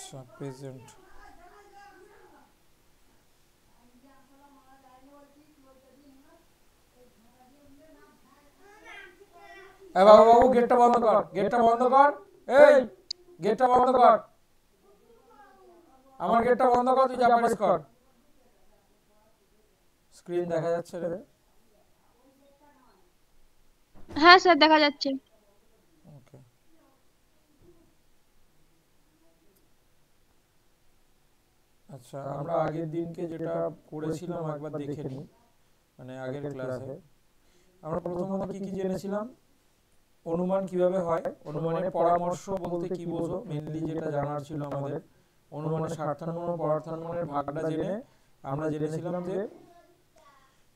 আচ্ছা প্রেজেন্ট। এ বাবু বাবু গেটটা বন্ধ কর, গেটটা বন্ধ কর। এই গেটটা বন্ধ কর, আমার গেটটা বন্ধ কর, তুই যা পারিস কর। স্ক্রিন দেখা যাচ্ছে রে? হ্যাঁ স্যার দেখা যাচ্ছে। ওকে। আচ্ছা আমরা আগের দিনকে যেটা করেছিলাম একবার দেখে নিই, মানে আগের ক্লাসে আমরা প্রথমত কি কি জেনেছিলাম। অনুমান কিভাবে হয়, অনুমানের পরামর্শ বলতে কি বোঝো, মেনলি যেটা জানার ছিল আমাদের। অনুমানের স্বার্থানুমান ও পরার্থানুমানের ভাগটা জেনে আমরা জেনেছিলাম যে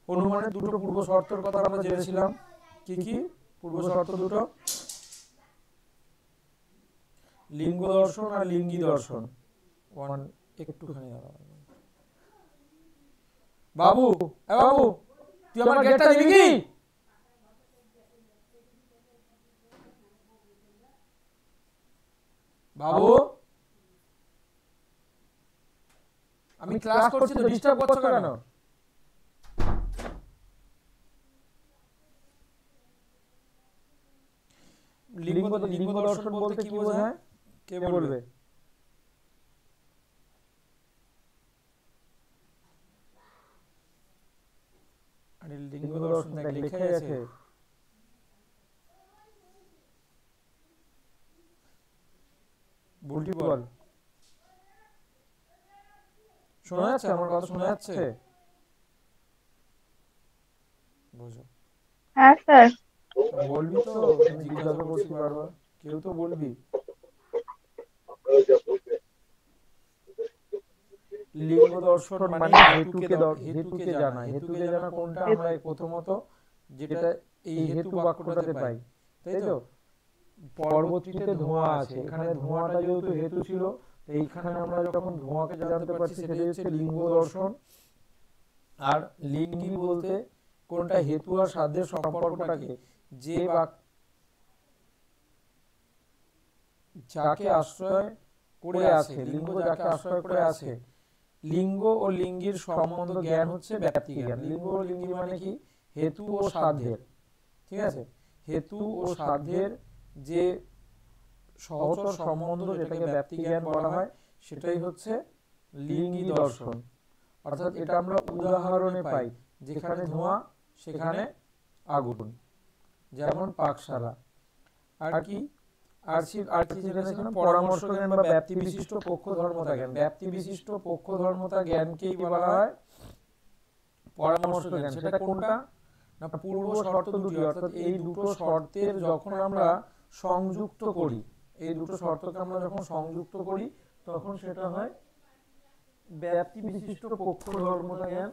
অনুমানের দুটো পূর্ব শর্তের কথা আমরা জেনেছিলাম। কি কি পূর্ব শর্ত দুটো? লিঙ্গ দর্শন আর লিঙ্গি দর্শন। ওয়ান একটুখানি দাঁড়াও বাবু। এ বাবু তুই আমার গেটটা দিবি কি? বাবু আমি ক্লাস করছি তো, ডিস্টার্ব করছো কেন? লিঙ্গ দর্শন বলতে কি বোঝায়, কে বলবে? আরে লিঙ্গ দর্শন দেখ লেখাই আছে। বুলটি বল, শোনা যাচ্ছে? আমার কথা শোনা যাচ্ছে? বুঝো? হ্যাঁ স্যার। বলবি তো? জিজ্ঞাসা করছি বারবার, কেউ তো বলবি। লিঙ্গ দর্শন মানে হেতুকে জানা। হেতুকে জানা কোনটা? আমরা প্রথমত যেটা এই হেতু বাক্যটাতে পাই, তাই তো? পরবর্তীতে ধোঁয়া আছে, এখানে ধোঁয়াটা যেহেতু হেতু ছিল, এইখানে আমরা যখন ধোঁয়াকে জানতে পারছি সেটাই হচ্ছে লিঙ্গ দর্শন। আর লিঙ্গি বলতে কোনটা? হেতু আর সাধ্যের সম্পর্কটাকে, যে যাকে আশ্রয় করে আছে, লিঙ্গ যাকে আশ্রয় করে আছে। লিঙ্গ ও লিঙ্গির সম্বন্ধ জ্ঞান হচ্ছে ব্যাপ্তি জ্ঞান। লিঙ্গ ও লিঙ্গি মানে কি? হেতু ও সাধ্যের, ঠিক আছে? হেতু ও সাধ্যের যে সহচর সম্বন্ধ, যেটাকে ব্যাপ্তি জ্ঞান বলা হয়, সেটাই হচ্ছে লিঙ্গি দর্শন। অর্থাৎ এটা আমরা উদাহরণে পাই, যেখানে ধোঁয়া সেখানে আগুন, যেমন পাকশালা। আর কি আর কি জেনেছিলাম? পরামর্শ জ্ঞান বা ব্যাপ্তি বিশিষ্ট পক্ষ ধর্মতা জ্ঞান। ব্যাপ্তি বিশিষ্ট পক্ষ ধর্মতা জ্ঞানকেই বলা হয় পরামর্শ জ্ঞান। সেটা কোনটা? না পূর্ব শর্ত দুটি, অর্থাৎ এই দুটো শর্তের যখন আমরা সংযুক্ত করি, এই দুটো শর্তকে আমরা যখন সংযুক্ত করি তখন সেটা হয় ব্যাপ্তি বিশিষ্ট পক্ষ ধর্মতা জ্ঞান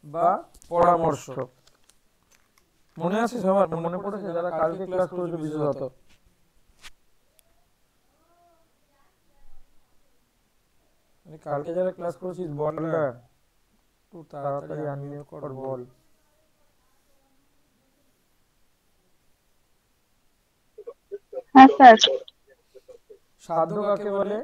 বা পরামর্শ। মনে আছে সবার? মনে পড়েছে যারা কালকে ক্লাস করেছে বিশেষত? কালকে যারা ক্লাস করেছিস বল না, একটু তাড়াতাড়ি আনমিউট কর, বল। হ্যাঁ স্যার। সাধ্য কাকে বলে?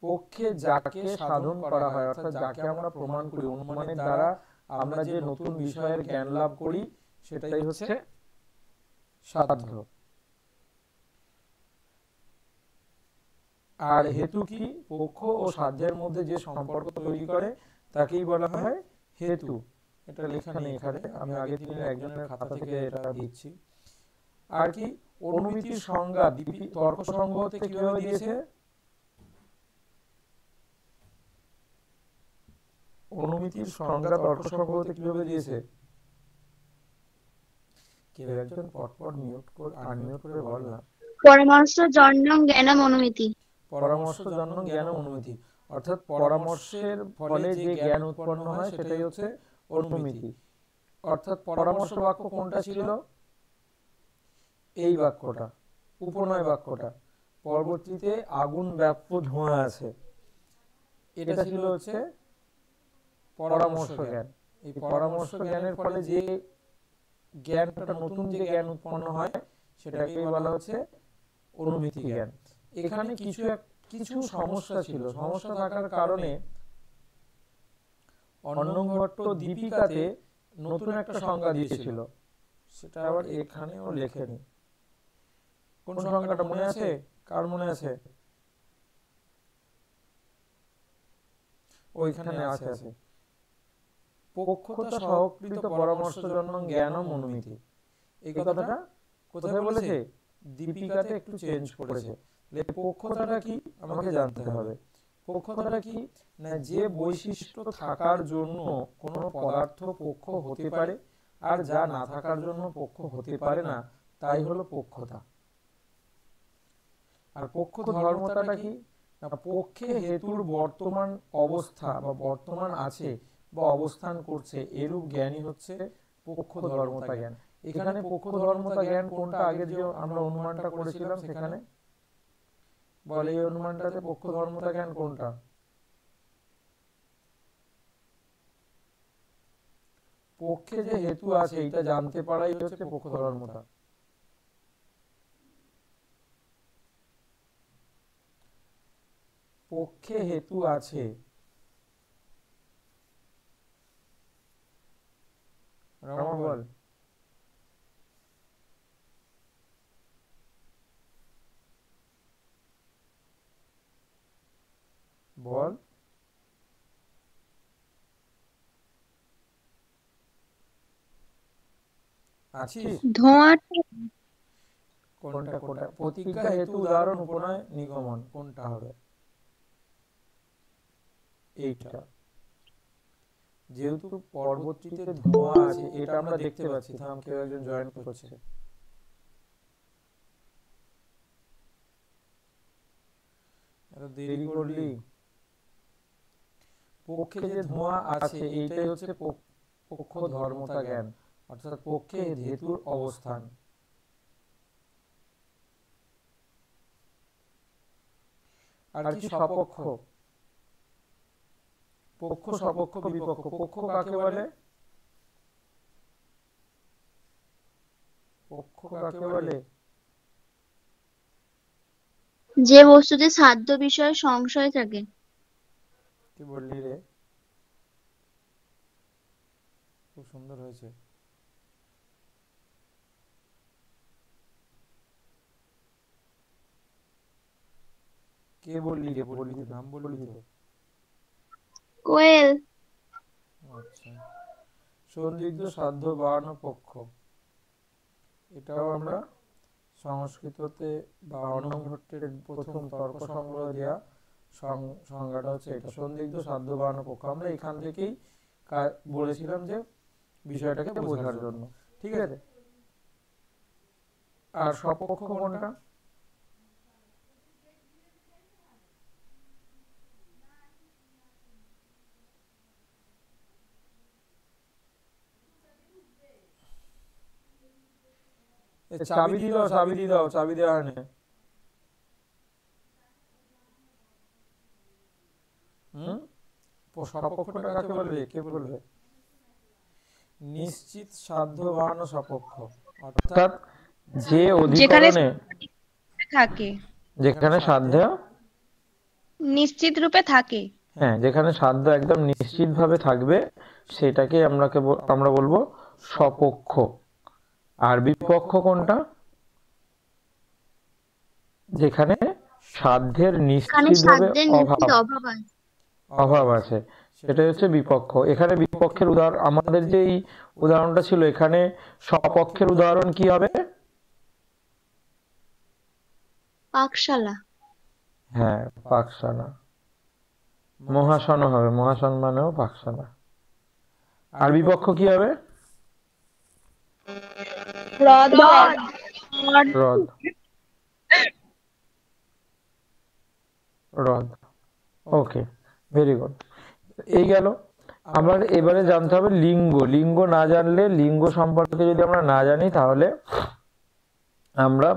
পক্ষে যাকে সাধন করা হয়, অর্থাৎ যাকে আমরা প্রমাণ করি, অনুমানের দ্বারা আমরা যে নতুন বিষয়ের জ্ঞান লাভ করি, সেটাই হচ্ছে সাধ্য। আর হেতু কি? পক্ষ ও সাধ্যের মধ্যে যে সম্পর্ক তৈরি করে তাকেই বলা হয় হেতু। এটা লেখা নেই এখানে, আমি আগের দিনের একজনের খাতা থেকে এটা দিচ্ছি। আর কি অনুমিতির সংজ্ঞা তর্ক সংগ্রহতে কিভাবে দিয়েছে? অনুমিতির সংজ্ঞা তর্ক সংগ্রহতে কিভাবে দিয়েছে? কেউ একজন পটপট আনমিউট করে বল না। পরামর্শ জন্যং জ্ঞানম অনুমিতি। পরামর্শ জন্য জ্ঞান অনুমিতি, অর্থাৎ পরামর্শের ফলে যে জ্ঞান উৎপন্ন হয় সেটাই হচ্ছে অনুমিতি। অর্থাৎ পরামর্শ বাক্য কোনটা ছিল? এই বাক্যটা, উপনয় বাক্যটা। পরবর্তীতে আগুন ব্যাপ্য ধোঁয়া আছে, এটা ছিল হচ্ছে পরামর্শ জ্ঞান। এই পরামর্শ জ্ঞানের ফলে যে জ্ঞানটা নতুন যে জ্ঞান উৎপন্ন হয় সেটাকেই বলা হচ্ছে অনুমিতি জ্ঞান। এখানে কিছু সমস্যা ছিল, সমস্যা থাকার কারণে অন্নং ভট্ট দীপিকাতে নতুন একটা সংজ্ঞা দিয়েছিল, সেটা আবার এখানেও লেখেনি। কোন সংজ্ঞাটা মনে আছে? কার মনে আছে? ওইখানে আছে পক্ষতা সহকৃত পরামর্শ জন্য জ্ঞানম অনুমিতি। এই কথাটা কোথায় বলেছে? দীপিকাতে একটু চেঞ্জ করেছে। পক্ষতাটা কি আমাকে জানতে হবে। পক্ষতাটা কি না, যে বৈশিষ্ট্য থাকার জন্য কোনো পদার্থ পক্ষ হতে পারে আর যা না থাকার জন্য পক্ষ হতে পারে না, তাই হলো পক্ষতা। আর পক্ষ ধর্মতাটা কি না, পক্ষে হেতুর বর্তমান অবস্থা বা বর্তমান আছে বা অবস্থান করছে এরূপ জ্ঞানই হচ্ছে পক্ষ ধর্মতা জ্ঞান। এখানে পক্ষ ধর্মতা জ্ঞান কোনটা? আগের যে আমরা অনুমানটা করেছিলাম সেখানে বলে, এই অনুমানটাতে পক্ষ ধর্মতা জ্ঞান কোনটা? পক্ষে যে হেতু আছে এটা জানতে পারাই হচ্ছে পক্ষ ধর্মতা। পক্ষে হেতু আছে, রমা বল। বল আছিস? ধোঁয়াটা কোনটা? প্রতিজ্ঞা হেতু উদাহরণ উপনয় নিগমন কোনটা হবে? এইটা। যেহেতু পরবর্তীতে ধোঁয়া আছে এটা আমরা দেখতে পাচ্ছি। থাম, কেউ একজন জয়েন করছে। এত দেরি করলি। পক্ষে যে ধোঁয়া আছে এইটাই হচ্ছে পক্ষ ধর্মতা জ্ঞান, অর্থাৎ পক্ষে হেতুর অবস্থান। আর কি সপক্ষ? পক্ষ, সপক্ষ, বিপক্ষ। পক্ষ কাকে বলে? পক্ষ কাকে বলে? যে বস্তুতে সাধ্য বিষয়ে সংশয় থাকে। কি বললি রে? খুব সুন্দর হয়েছে। কে বললি রে? বললি তো, নাম বললি তো। কোয়েল। আচ্ছা, সন্দিগ্ধ সাধ্য বাড়ানো পক্ষ, এটাও আমরা সংস্কৃততে বা অর্ণব ভট্টের প্রথম তর্ক সংগ্রহ দেওয়া সংজ্ঞাটা হচ্ছে এটা, সন্দিগ্ধ সাধ্য বাড়ানো পক্ষ। আমরা এখান থেকেই বলেছিলাম যে বিষয়টাকে বোঝার জন্য, ঠিক আছে। আর সপক্ষ কোনটা? চাবি দিয়ে দাও, চাবি দিয়ে দাও, চাবি দেওয়া হয় না। সপক্ষটা কাকে বলবে? কে বলবে? নিশ্চিত সাধ্য বাড়ানো সপক্ষ, অর্থাৎ যে অধিকরণে থাকে, যেখানে সাধ্য নিশ্চিত রূপে থাকে। হ্যাঁ, যেখানে সাধ্য একদম নিশ্চিত ভাবে থাকবে সেটাকে আমরা বলবো সপক্ষ। আর বিপক্ষ কোনটা? যেখানে সাধ্যের নিশ্চিতভাবে অভাব আছে সেটাই হচ্ছে বিপক্ষ। এখানে বিপক্ষের উদাহরণ, আমাদের যে উদাহরণটা ছিল এখানে সপক্ষের উদাহরণ কি হবে? পাকশালা। হ্যাঁ, পাকশালা। মহাসন হবে, মহাসন মানেও পাকশালা। আর বিপক্ষ কি হবে? হ্রদ। হ্রদ। হ্রদ। ওকে, ভেরি গুড। এই গেল। আমার এবারে জানতে হবে লিঙ্গ। লিঙ্গ না জানলে, লিঙ্গ সম্পর্কে যদি আমরা না জানি তাহলে আমরা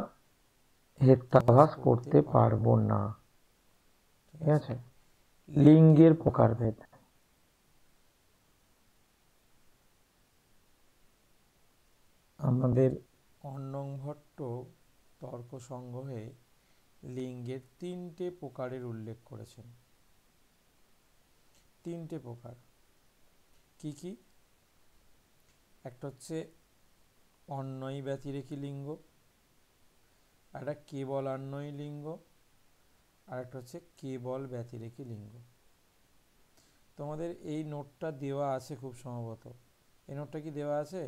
হেত্যাভাস করতে পারবো না, ঠিক আছে। লিঙ্গের প্রকারভেদ। আমাদের অর্ণভট্ট তর্ক সংগ্রহে লিঙ্গের 3টে প্রকারের উল্লেখ করেছেন। 3টে প্রকার কি কি? একটা হচ্ছে অন্বয়ী ব্যতিরেকী লিঙ্গ, একটা কেবল অন্বয়ী লিঙ্গ, আর একটা হচ্ছে কেবল ব্যতিরেকী লিঙ্গ। তোমাদের এই নোটটা দেওয়া আছে খুব সম্ভবত। এই নোটটা কি দেওয়া আছে?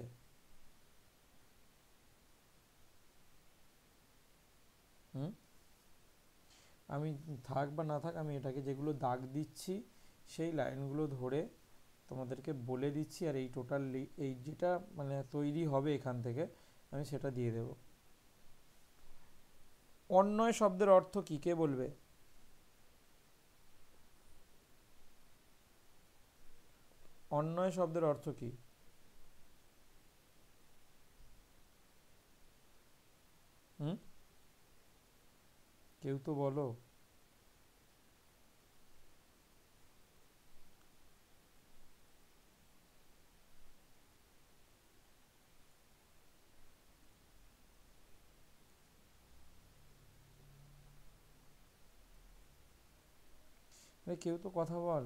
আমি থাক বা না থাক, আমি এটাকে যেগুলো দাগ দিচ্ছি সেই লাইনগুলো ধরে তোমাদেরকে বলে দিচ্ছি, আর এই টোটাল এই যেটা মানে তৈরি হবে এখান থেকে আমি সেটা দিয়ে দেব। অন্বয় শব্দের অর্থ কি, কে বলবে? অন্বয় শব্দের অর্থ কি? কেউ তো বলো। কেউ তো কথা বল।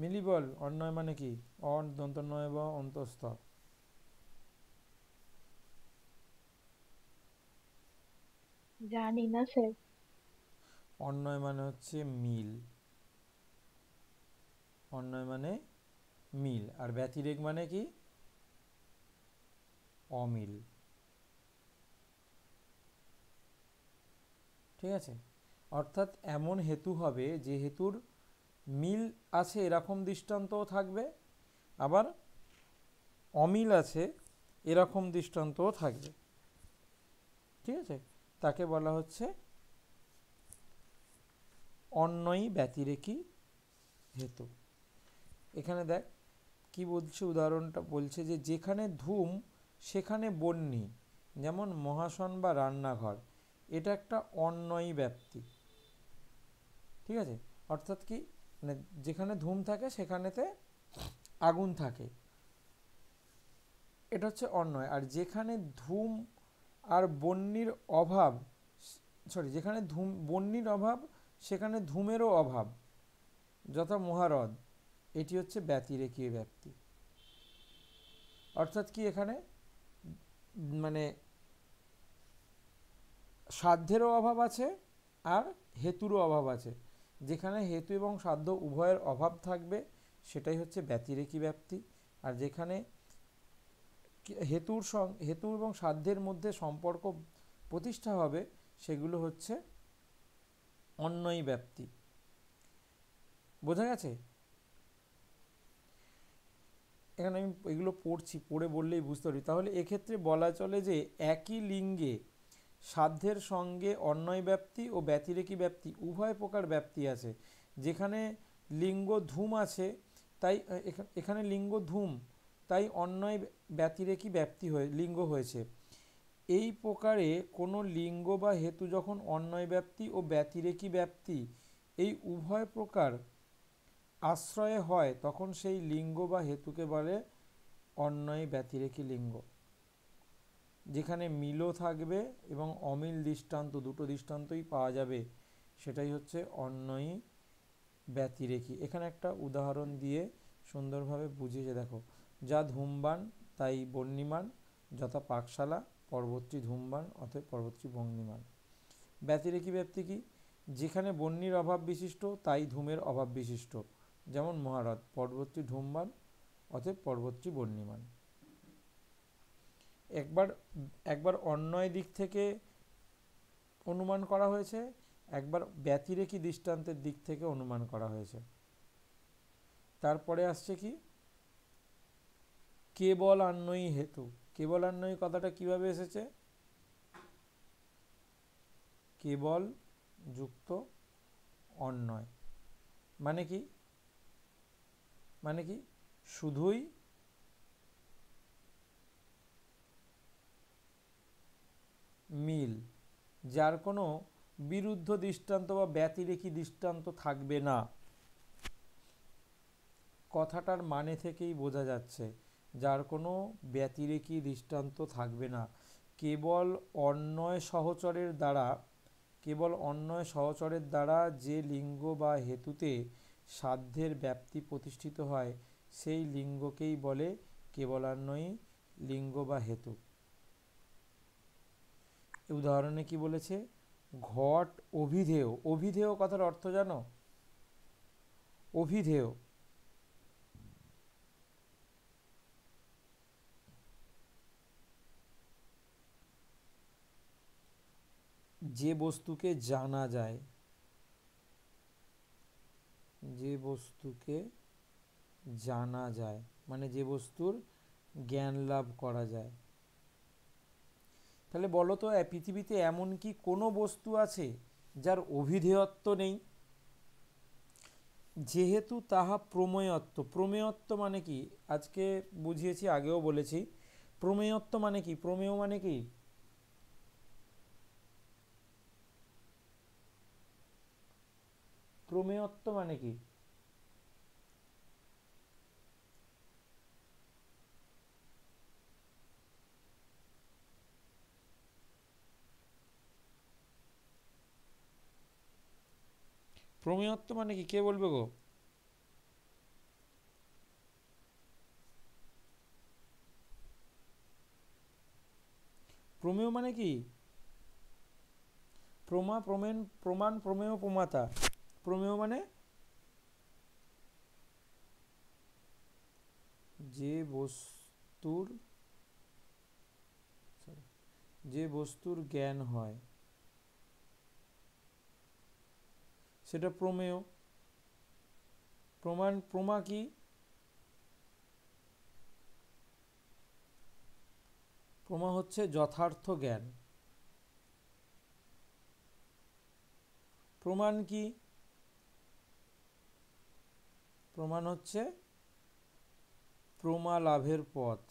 মিলি বল, অন্যয় মানে কি? অন দন্তন্বয় বা অন্তস্থ। জানি না স্যার। অন্যয় মানে হচ্ছে মিল। অন্যয় মানে মিল, আর ব্যতিরেক মানে কি? অমিল। ঠিক আছে? অর্থাৎ এমন হেতু হবে যে হেতুর মিল আছে এরকম দৃষ্টান্তও থাকবে, আবার অমিল আছে এরকম দৃষ্টান্তও থাকবে। ঠিক আছে? তাকে বলা হচ্ছে অন্যয়ী ব্যতিরেকী হেতু। এখানে দেখ কি বলছে, উদাহরণটা বলছে যে যেখানে ধূম সেখানে বন্যী, যেমন মহাশন বা রান্নাঘর, এটা একটা অন্যয়ী ব্যাপ্তি। ঠিক আছে? অর্থাৎ কি, মানে যেখানে ধূম থাকে সেখানেতে আগুন থাকে, এটা হচ্ছে অন্যয়। আর যেখানে ধূম আর বন্যীর অভাব, যেখানে বন্যীর অভাব সেখানে ধূমেরও অভাব, যথা মহাহ্রদ, এটি হচ্ছে ব্যতিরেকী ব্যাপ্তি। অর্থাৎ কি, এখানে মানে সাধ্যেরও অভাব আছে আর হেতুরও অভাব আছে। যেখানে হেতু এবং সাধ্য উভয়ের অভাব থাকবে সেটাই হচ্ছে ব্যতিরেকী ব্যাপ্তি, আর যেখানে হেতু এবং সাধ্যের মধ্যে সম্পর্ক প্রতিষ্ঠা হবে সেগুলো হচ্ছে অন্যয়ী ব্যাপ্তি। বোঝা গেছে? এখানে আমি এগুলো পড়ছি, পড়ে বললেই বুঝতে পারি। তাহলে এক্ষেত্রে বলা চলে যে একই লিঙ্গে সাধ্যের সঙ্গে অন্যয় ব্যাপ্তি ও ব্যতিরেকী ব্যাপ্তি উভয় প্রকার ব্যাপ্তি আছে। যেখানে লিঙ্গ ধূম আছে তাই এখানে লিঙ্গ ধূম, তাই অন্যয় ব্যতিরেকী ব্যাপ্তি লিঙ্গ হয়েছে। এই প্রকারে কোনো লিঙ্গ বা হেতু যখন অন্যয় ব্যাপ্তি ও ব্যতিরেকী ব্যাপ্তি এই উভয় প্রকার আশ্রয়ে হয় তখন সেই লিঙ্গ বা হেতুকে বলে অন্যয় ব্যতিরেকী লিঙ্গ। যেখানে মিলও থাকবে এবং অমিল দৃষ্টান্ত, দুটো দৃষ্টান্তই পাওয়া যাবে, সেটাই হচ্ছে অন্যয়ী ব্যতিরেকী। এখানে একটা উদাহরণ দিয়ে সুন্দরভাবে বুঝিয়েছে দেখো। যা ধূমবান তাই বহ্নিমান, যথা পাকশালা, পর্বতটি ধূমবান অতএব পর্বতটি বহ্নিমান। ব্যতিরেকী ব্যাপ্তি কি? যেখানে বহ্নির অভাব বিশিষ্ট তাই ধূমের অভাব বিশিষ্ট, যেমন মহাহ্রদ, পর্বতটি ধূমবান অতএব পর্বতটি বহ্নিমান। একবার অন্যয় দিক থেকে অনুমান করা হয়েছে, একবার ব্যতিরেকী দৃষ্টান্তের দিক থেকে অনুমান করা হয়েছে। তারপরে আসছে কি, কেবল অন্যয়ী হেতু। কেবল অন্যয়ী কথাটা কিভাবে এসেছে? কেবল যুক্ত অন্যয় মানে কি? মানে কি শুধুই মিল, যার কোনো বিরুদ্ধ দৃষ্টান্ত বা ব্যতিরেকী দৃষ্টান্ত থাকবে না। কথাটার মানে থেকেই বোঝা যাচ্ছে, যার কোনো ব্যতিরেকি দৃষ্টান্ত থাকবে না। কেবল অন্বয় সহচরের দ্বারা কেবল অন্বয় সহচরের দ্বারা যে লিঙ্গ বা হেতুতে সাধ্যের ব্যাপ্তি প্রতিষ্ঠিত হয় সেই লিঙ্গকেই বলে কেবলান্বয়ী লিঙ্গ বা হেতু। উদাহরণে কি বলেছে? ঘট অভিধেয়। অভিধেয় কথার অর্থ জানো? অভিধেয় যে বস্তুকে জানা যায়, যে বস্তুকে জানা যায় মানে যে বস্তুর জ্ঞান লাভ করা যায়। তাহলে বলো তো, পৃথিবীতে এমন কি কোনো বস্তু আছে যার অভিধেয়ত্ব নেই? যেহেতু তাহা প্রমেয়ত্ব। প্রমেয়ত্ব মানে কি আজকে বুঝিয়েছি, আগেও বলেছি। প্রমেয়ত্ব মানে কি? প্রমেয় মানে কি? প্রমেয়ত্ব মানে কি? প্রমেয়ত্ব মানে কি? কে বলবে গো? প্রমেয় মানে কি? প্রমা, প্রমেন, প্রমাণ, প্রমেয়, প্রমাতা। প্রমেয় মানে যে বস্তুর যে বস্তুর জ্ঞান হয় সেটা প্রমেয়। প্রমাণ, প্রমা কি? প্রমা হচ্ছে যথার্থ জ্ঞান। প্রমাণ কি? প্রমাণ হচ্ছে প্রমা লাভের পথ।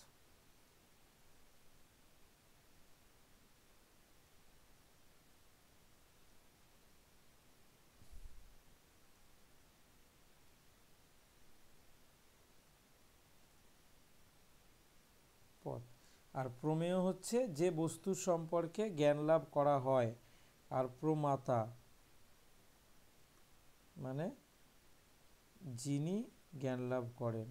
পথ। আর প্রমেয় হচ্ছে যে বস্তুর সম্পর্কে জ্ঞান লাভ করা হয়। আর প্রমাতা মানে যিনি জ্ঞান লাভ করেন।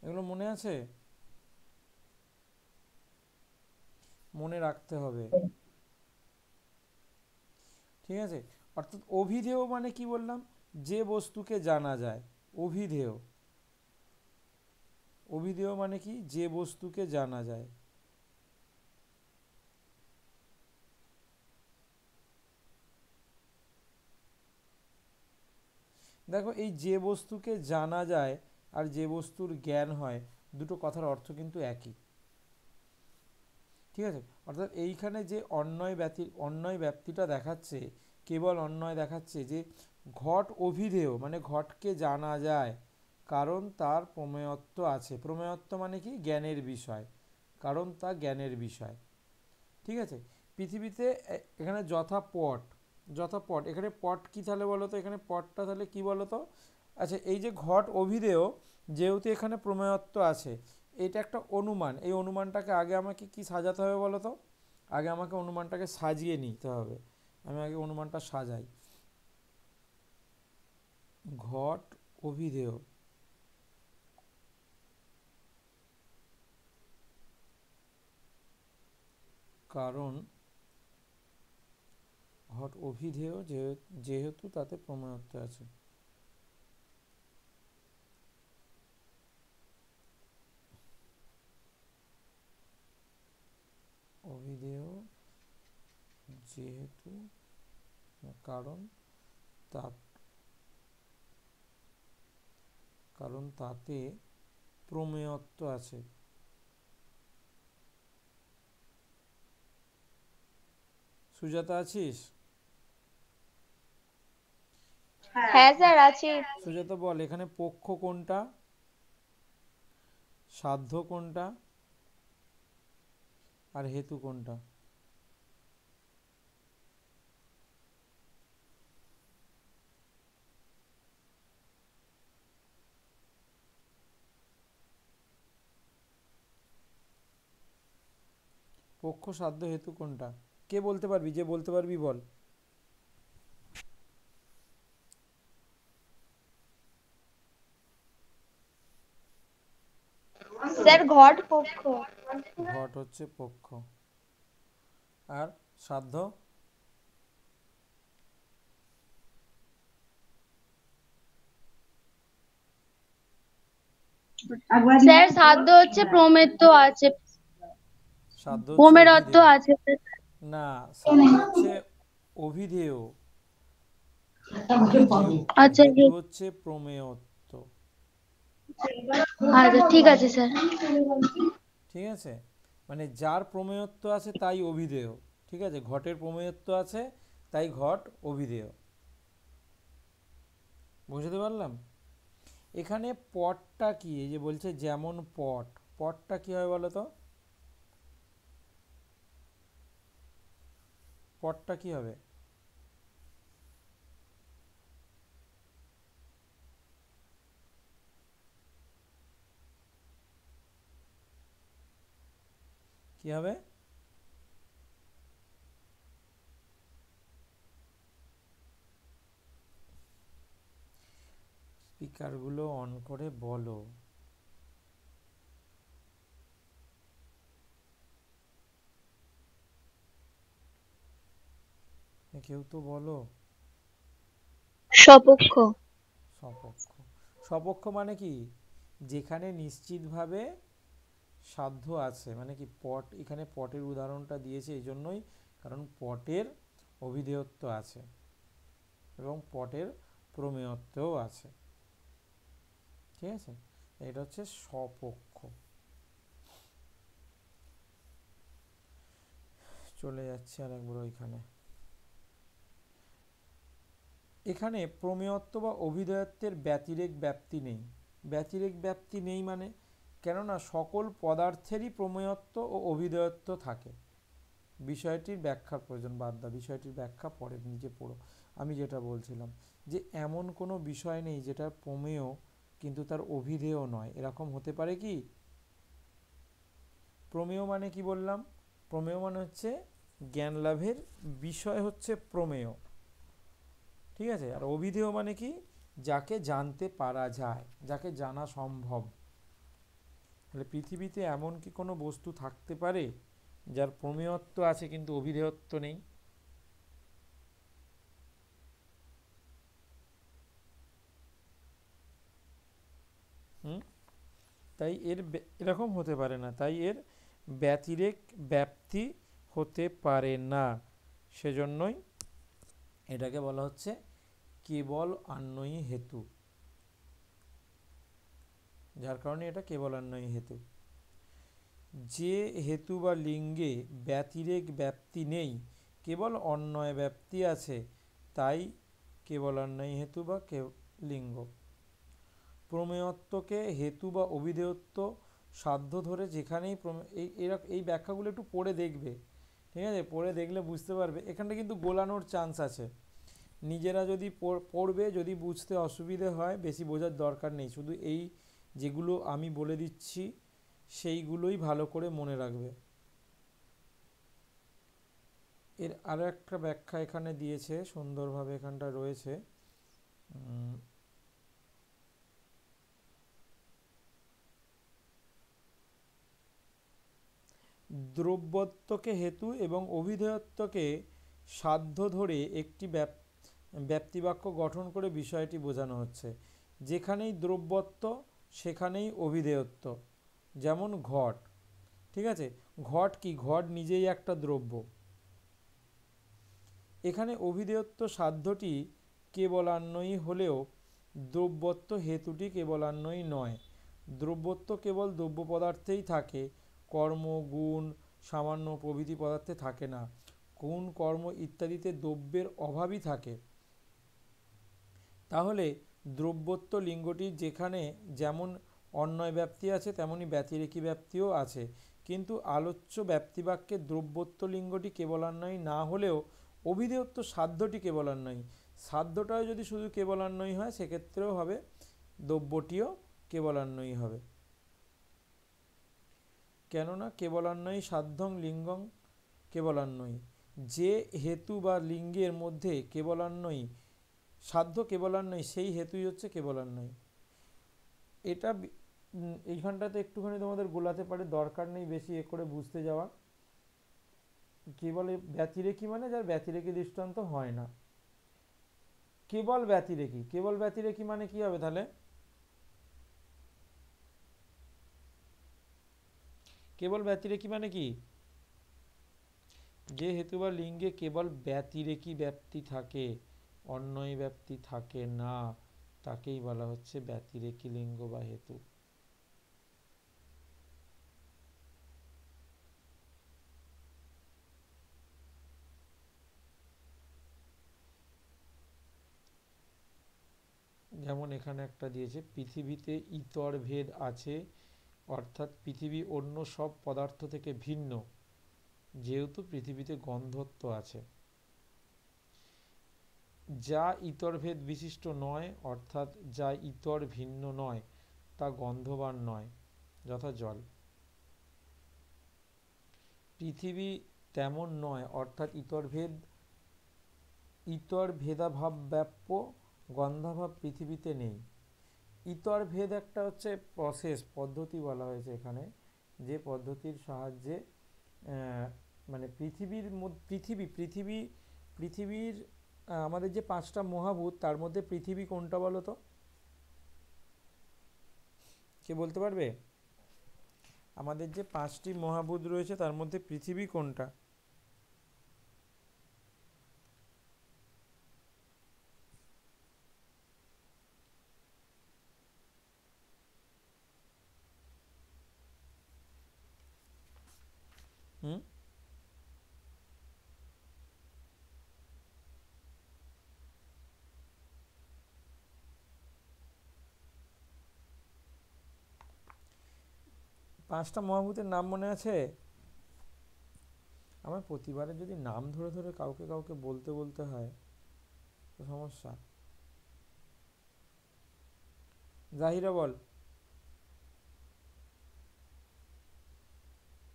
এগুলো মনে আছে? মনে রাখতে হবে, ঠিক আছে? অর্থাৎ অভিধেয় মানে কি বললাম? যে বস্তুকে জানা যায়। অভিধেয়, অভিধেয় মানে কি? যে বস্তুকে জানা যায়। দেখো, এই যে বস্তুকে জানা যায় আর যে বস্তুর জ্ঞান হয়, দুটো কথার অর্থ কিন্তু একই, ঠিক আছে? অর্থাৎ এইখানে যে অন্যয় ব্যাপ্তিটা দেখাচ্ছে, কেবল অন্যয় দেখাচ্ছে যে ঘট অভিধেয় মানে ঘটকে জানা যায়, কারণ তার প্রমেয়ত্ব আছে। প্রমেয়ত্ব মানে কি? জ্ঞানের বিষয়, কারণ তা জ্ঞানের বিষয়, ঠিক আছে? পৃথিবীতে এখানে যথাপট, যথাপট, এখানে পট কি তাহলে বলো তো? এখানে পটটা তাহলে কি বলো তো? আচ্ছা, এই যে ঘট অভিধেয়, যেহেতু এখানে প্রমেয়ত্ব আছে, এটা একটা অনুমান। এই অনুমানটাকে আগে আমাকে কি সাজাতে হবে বলো তো? আগে আমাকে অনুমানটাকে সাজিয়ে নিতে হবে। আমি আগে অনুমানটা সাজাই। ঘট অভিধেয়, কারণ ঘট অভিধেয় যেহেতু তাতে প্রমেয়ত্ব আছে। অভিধেয় যেহেতু, কারণ তা কারণ তাতে প্রমেয়ত্ব আছে। সুজাতা আছিস? হ্যাঁ স্যার আছি। সুজাতা বল, এখানে পক্ষ কোনটা, সাধ্য কোনটা? আর হেতু কোনটা? পক্ষ সাধ্য হেতু কোনটা? কে বলতে পারবি? যে বলতে পারবি বল। স্যার ঘট পক্ষ। ঘট হচ্ছে পক্ষ। আর সাধ্য? স্যার সাধ্য হচ্ছে প্রমেত্য আছে, সাধ্য হচ্ছে প্রমেরত্ব অভিধেয়। আছে। না, সাধ্য হচ্ছে অভিধেয়। অভিধেয়। আর আচ্ছা হেতু হচ্ছে প্রমেয়ত্ব। আচ্ছা ঠিক আছে স্যার। ঠিক আছে, মানে যার প্রমেয়ত্ব আছে তাই অভিধেয়। ঠিক আছে, ঘটের প্রমেয়ত্ব আছে তাই ঘট অভিধেয়। বুঝতে পারলাম? এখানে পটটা কি? এই যে বলছে যেমন পট, পটটা কি হয় বলো তো? পটটা কি হবে? কি হবে? স্পিকারগুলো অন করে বলো। কেউ তো বলো। স্বপক্ষ। স্বপক্ষ। স্বপক্ষ মানে কি? যেখানে নিশ্চিতভাবে সাধ্য আছে, মানে কি পট, এখানে পটের উদাহরণটা দিয়েছে এই জন্যই, কারণ পটের অভিধেয়ত্ব আছে এবং পটের প্রমেয়ত্বও আছে। ঠিক আছে, এটা হচ্ছে স্বপক্ষ। চলে যাচ্ছে আর একবার ওইখানে। এখানে প্রমেয়ত্ব বা অভিধেয়ত্বের ব্যতিরেক ব্যাপ্তি নেই। ব্যতিরেক ব্যাপ্তি নেই মানে, কেননা সকল পদার্থেরই প্রমেয়ত্ব ও অভিধেয়ত্ব থাকে। বিষয়টির ব্যাখ্যার প্রয়োজন বাদ দাও, বিষয়টির ব্যাখ্যা পরে নিজে পড়ো। আমি যেটা বলছিলাম যে এমন কোনো বিষয় নেই যেটা প্রমেয় কিন্তু তার অভিধেয় নয়, এরকম হতে পারে কি? প্রমেয় মানে কি বললাম? প্রমেয় মানে হচ্ছে জ্ঞান লাভের বিষয় হচ্ছে প্রমেয়। ঠিক আছে, আর অভিধেয় মানে কি? যাকে জানতে পারা যায়, যাকে জানা সম্ভব। তাহলে পৃথিবীতে এমন কি কোনো বস্তু থাকতে পারে যার প্রমেয়ত্ব আছে কিন্তু অভিধেয়ত্ব নেই? হুম, তাই এর এরকম হতে পারে না, তাই এর ব্যতিরেক ব্যাপ্তি হতে পারে না। সেজন্যই এটাকে বলা হচ্ছে কেবল আন্বয়ী হেতু, যার কারণে এটা কেবল আন্বয়ী হেতু। যে হেতু বা লিঙ্গে ব্যতিরেক ব্যাপ্তি নেই, কেবল অন্বয় ব্যাপ্তি আছে, তাই কেবল আন্বয়ী হেতু বা লিঙ্গ। প্রমেয়ত্বকে হেতু বা অভিধেয়ত্ব সাধ্য ধরে যেখানেই এই ব্যাখ্যাগুলো একটু পড়ে দেখবে। ঠিক আছে, পড়ে দেখলে বুঝতে পারবে। এখানটা কিন্তু গোলানোর চান্স আছে, নিজেরা যদি পড়বে, যদি বুঝতে অসুবিধে হয়, বেশি বোঝার দরকার নেই, শুধু এই যেগুলো আমি বলে দিচ্ছি সেইগুলোই ভালো করে মনে রাখবে। এর আরও একটা ব্যাখ্যা এখানে দিয়েছে সুন্দরভাবে, এখানটা রয়েছে। দ্রব্যত্বকে হেতু এবং অভিধেয়ত্বকে সাধ্য ধরে একটি ব্যাপ্তিবাক্য গঠন করে বিষয়টি বোঝানো হচ্ছে। যেখানেই দ্রব্যত্ব সেখানেই অভিধেয়ত্ব। যেমন ঘট। ঠিক আছে, ঘট কি? ঘট নিজেই একটা দ্রব্য। এখানে অভিধেয়ত্ব সাধ্যটি কেবলান্বয়ী হলেও দ্রব্যত্ব হেতুটি কেবলান্বয়ী নয়। দ্রব্যত্ব কেবল দ্রব্য পদার্থেই থাকে, কর্ম, গুণ, সামান্য প্রভৃতি পদার্থে থাকে না। গুণ, কর্ম ইত্যাদিতে দ্রব্যের অভাবই থাকে। তাহলে দ্রব্যত্ব লিঙ্গটি যেখানে যেমন অন্বয় ব্যাপ্তি আছে তেমনি ব্যতিরেকী ব্যাপ্তিও আছে, কিন্তু আলোচ্য ব্যাপ্তিবাক্যে দ্রব্যত্ব লিঙ্গটি কেবলান্বয়ী না হলেও অভিধেয়ত্ব সাধ্যটি কেবলান্বয়ী। সাধ্যটাও যদি শুধু কেবলান্বয়ী হয় সেক্ষেত্রেও হবে, দ্রব্যটিও কেবলান্বয়ী হবে। কেননা কেবলান্বয়ী সাধ্যং লিঙ্গং কেবলান্বয়ী, যে হেতু বা লিঙ্গের মধ্যে কেবলান্বয়ী সাধ্য কেবলান্বয়ী সেই হেতুই হচ্ছে কেবলান্বয়ী। এটা এইখানটাতে একটুখানি তোমাদের গোলাতে পারে, দরকার নেই বেশি এ করে বুঝতে যাওয়া। কেবল ব্যতিরেকী মানে যার ব্যতিরেকী দৃষ্টান্ত হয় না। কেবল ব্যতিরেকী, কেবল ব্যতিরেকী মানে কি হবে তাহলে? কেবল ব্যতিরেকী মানে কি? যে হেতু বা লিঙ্গে কেবল ব্যতিরেকী ব্যাপ্তি থাকে, অন্যয় ব্যাপ্তি থাকে না, তাকেই বলা হচ্ছে ব্যতিরেকী লিঙ্গ বা হেতু। যেমন এখানে একটা দিয়েছে, পৃথিবীতে ইতর ভেদ আছে, অর্থাৎ পৃথিবী অন্য সব পদার্থ থেকে ভিন্ন, যেহেতু পৃথিবীতে গন্ধত্ব আছে। যা ইতর ভেদ বিশিষ্ট নয়, অর্থাৎ যা ইতর ভিন্ন নয়, তা গন্ধবান নয়, যথা জল। পৃথিবী তেমন নয়, অর্থাৎ ইতর ভেদাভাব ব্যাপ্য, গন্ধাভাব পৃথিবীতে নেই। ইতর ভেদ একটা হচ্ছে প্রসেস, পদ্ধতি বলা হয়েছে এখানে, যে পদ্ধতির সাহায্যে মানে পৃথিবীর আমাদের যে 5টা মহাভূত তার মধ্যে পৃথিবী কোনটা বলো তো? কে বলতে পারবে? আমাদের যে 5টি মহাভূত রয়েছে তার মধ্যে পৃথিবী কোনটা? হুম, 5টা মহাভূতের নাম মনে আছে? আমার প্রতিবারে যদি নাম ধরে ধরে কাউকে কাউকে বলতে বলতে হয় তো সমস্যা। জাহিরা বল।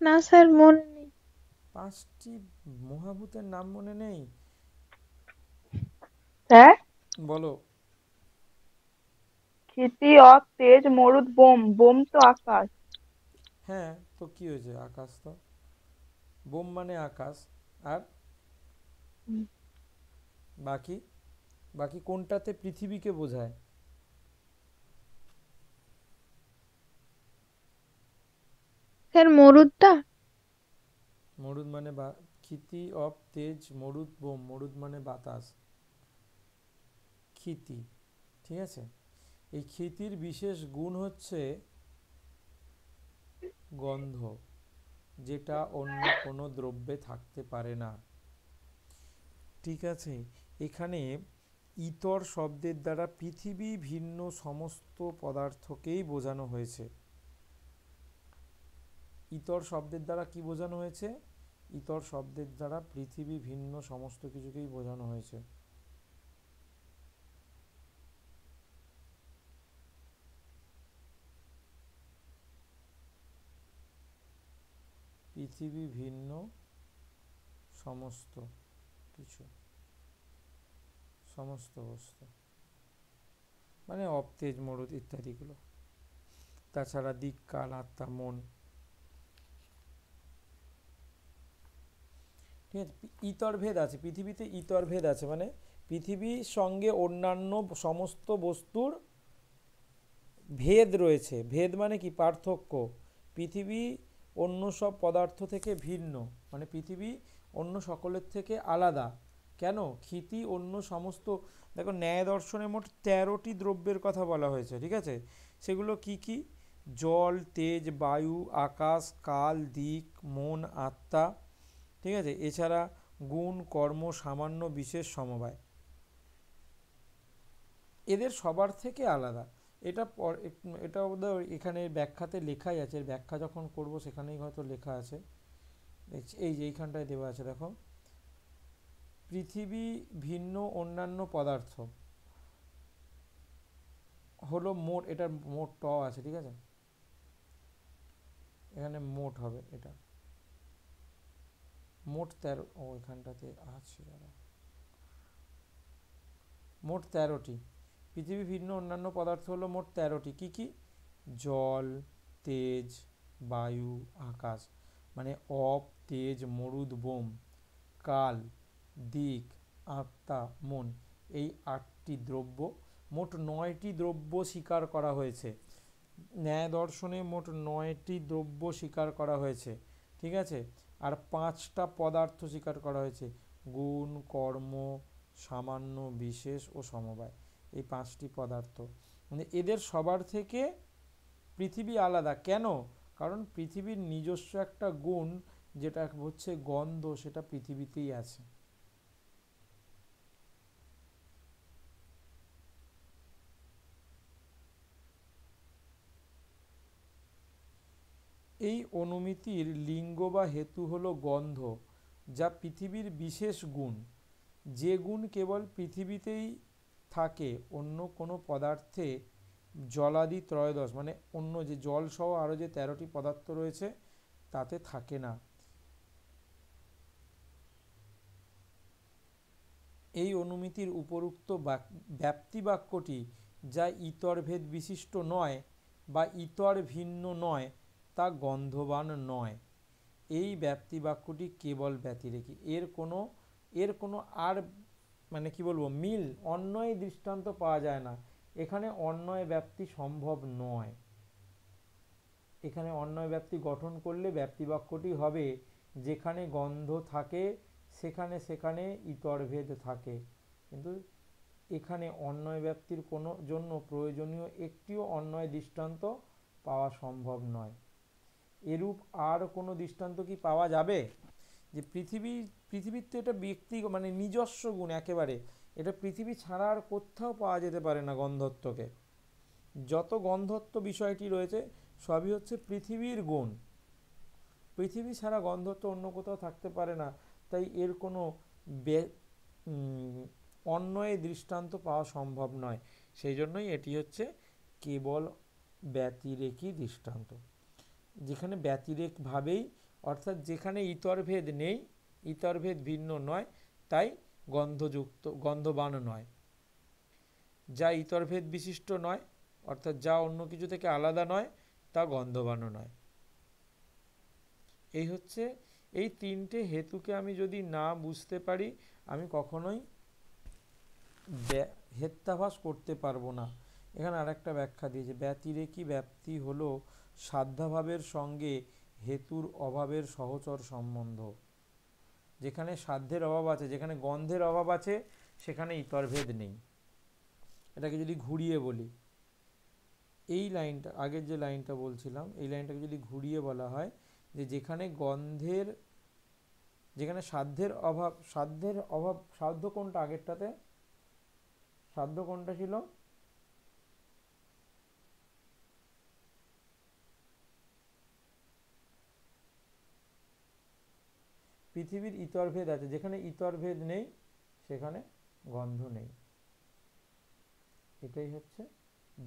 না স্যার, মনে নেই। 5টি মহাভূতের নাম মনে নেই? স্যার, বলো। ক্ষিতি, অক, তেজ, মরুদ, বোম। বোম তো আকাশ। হ্যাঁ, তো কি হয়েছে? আকাশ তো, বোম মানে আকাশ। আর বাকি বাকি কোনটাতে পৃথিবীকে বোঝায়? স্যার, মরুদটা। মরুদ মানে ক্ষিতি, অপ, তেজ, মরুদ, বোম। মরুদ মানে বাতাস, ক্ষিতি। ঠিক আছে, এই ক্ষিতির বিশেষ গুণ হচ্ছে গন্ধ, যেটা অন্য কোনো দ্রব্যে থাকতে পারে না। ঠিক আছে, এখানে ইতর শব্দের দ্বারা পৃথিবী ভিন্ন সমস্ত পদার্থকেই বোঝানো হয়েছে। ইতর শব্দের দ্বারা কি বোঝানো হয়েছে? ইতর শব্দের দ্বারা পৃথিবী ভিন্ন সমস্ত কিছুকেই বোঝানো হয়েছে। পৃথিবী ভিন্ন সমস্ত কিছু, সমস্ত বস্তু মানে অবতেজ, মরুদ ইত্যাদিগুলো। তাছাড়া দিক, কাল, আত্মা, মন। ঠিক আছে, ইতর ভেদ আছে পৃথিবীতে, ইতর ভেদ আছে মানে পৃথিবীর সঙ্গে অন্যান্য সমস্ত বস্তুর ভেদ রয়েছে। ভেদ মানে কি? পার্থক্য। পৃথিবী অন্য সব পদার্থ থেকে ভিন্ন, মানে পৃথিবী অন্য সকলের থেকে আলাদা। কেন? ক্ষিতি অন্য সমস্ত, দেখো ন্যায় দর্শনে মোট 13টি দ্রব্যের কথা বলা হয়েছে। ঠিক আছে, সেগুলো কি কি? জল, তেজ, বায়ু, আকাশ, কাল, দিক, মন, আত্মা। ঠিক আছে, এছাড়া গুণ, কর্ম, সামান্য, বিশেষ, সমবায়। এদের সবার থেকে আলাদা। এটা এটা বোধহয় এখানে ব্যাখ্যাতে লেখাই আছে, ব্যাখ্যা যখন করব সেখানেই হয়তো লেখা আছে। এই যে এইখানটায় দেওয়া আছে দেখো, পৃথিবী ভিন্ন অন্যান্য পদার্থ হলো মোট, এটার মোট ট আছে, ঠিক আছে, এখানে মোট হবে, এটা মোট 13, ও এখানটাতে আছে দাঁড়া, মোট 13টি। পৃথিবী ভিন্ন অন্যান্য পদার্থ হলো মোট 13টি। কি কি? জল, তেজ, বায়ু, আকাশ, মানে অপ, তেজ, মরুদ, বোম, কাল, দিক, আত্মা, মন, এই 8টি দ্রব্য, মোট 9টি দ্রব্য স্বীকার করা হয়েছে। ন্যায় দর্শনে মোট 9টি দ্রব্য স্বীকার করা হয়েছে, ঠিক আছে। আর 5টা পদার্থ স্বীকার করা হয়েছে, গুণ, কর্ম, সামান্য, বিশেষ ও সমবায়, এই 5টি পদার্থ। মানে এদের সবার থেকে পৃথিবী আলাদা কেন? কারণ পৃথিবীর নিজস্ব একটা গুণ যেটা হচ্ছে গন্ধ, সেটা পৃথিবীতেই আছে। এই অনুমিতির লিঙ্গ বা হেতু হলো গন্ধ, যা পৃথিবীর বিশেষ গুণ। যে গুণ কেবল পৃথিবীতেই থাকে, অন্য কোনো পদার্থে, জলাদি ত্রয়োদশ, মানে অন্য যে জল সহ আরও যে 13টি পদার্থ রয়েছে তাতে থাকে না। এই অনুমিতির উপরুক্ত ব্যাপ্তি বাক্যটি, যা ইতরভেদ বিশিষ্ট নয় বা ইতর ভিন্ন নয়, তা গন্ধবান নয়। এই ব্যাপ্তি বাক্যটি কেবল ব্যতিরেকী, এর কোনো আর মানে কি বলবো, মিল, অন্যয় দৃষ্টান্ত পাওয়া যায় না। এখানে অন্যয় ব্যাপ্তি সম্ভব নয়। এখানে অন্যয় ব্যাপ্তি গঠন করলে ব্যাপ্তি বাক্যটি হবে, যেখানে গন্ধ থাকে সেখানে সেখানে ইতরভেদ থাকে। কিন্তু এখানে অন্যয় ব্যাপ্তির কোনো জন্য প্রয়োজনীয় একটিও অন্যয় দৃষ্টান্ত পাওয়া সম্ভব নয়। এরূপ আর কোনো দৃষ্টান্ত কি পাওয়া যাবে? যে পৃথিবীর তো এটা ব্যক্তি মানে নিজস্ব গুণ একেবারে, এটা পৃথিবী ছাড়া আর কোথাও পাওয়া যেতে পারে না। গন্ধত্বকে, যত গন্ধত্ব বিষয়টি রয়েছে সবই হচ্ছে পৃথিবীর গুণ। পৃথিবী ছাড়া গন্ধত্ব অন্য কোথাও থাকতে পারে না। তাই এর কোনো অন্যয় দৃষ্টান্ত পাওয়া সম্ভব নয়। সেই জন্যই এটি হচ্ছে কেবল ব্যতিরেকী দৃষ্টান্ত, যেখানে ব্যতিরেকভাবেই, অর্থাৎ যেখানে ইতরভেদ নেই, ইতরভেদ ভিন্ন নয়, তাই গন্ধবান নয়। যা ইতরভেদ বিশিষ্ট নয়, অর্থাৎ যা অন্য কিছু থেকে আলাদা নয়, তা গন্ধবান নয়। এই হচ্ছে, এই 3টে হেতুকে আমি যদি না বুঝতে পারি, আমি কখনোই হেত্যাভাস করতে পারবো না। এখানে আরেকটা ব্যাখ্যা দিয়েছে, ব্যতিরেকী ব্যাপ্তি হলো সাধ্যাভাবের সঙ্গে হেতুর অভাবের সহচর সম্বন্ধ। যেখানে সাধ্যের অভাব আছে, যেখানে গন্ধের অভাব আছে, সেখানে ইতরভেদ নেই। এটাকে যদি ঘুরিয়ে বলি, এই লাইনটা, আগের যে লাইনটা বলছিলাম, এই লাইনটাকে যদি ঘুরিয়ে বলা হয়, যে যেখানে সাধ্যের অভাব, সাধ্য কোনটা আগেরটাতে? সাধ্য কোনটা ছিল? পৃথিবীর ইতরভেদ আছে, যেখানে ইতরভেদ নেই সেখানে গন্ধ নেই। এটাই হচ্ছে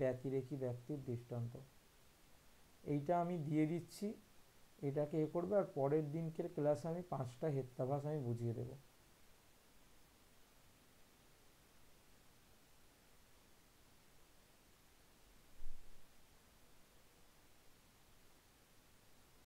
ব্যতিরেকী ব্যাপ্তির দৃষ্টান্ত। এইটা আমি দিয়ে দিচ্ছি, এটাকে করবে, আর পরের দিনকের ক্লাসে আমি 5টা হেত্যাভাস আমি বুঝিয়ে দেবো।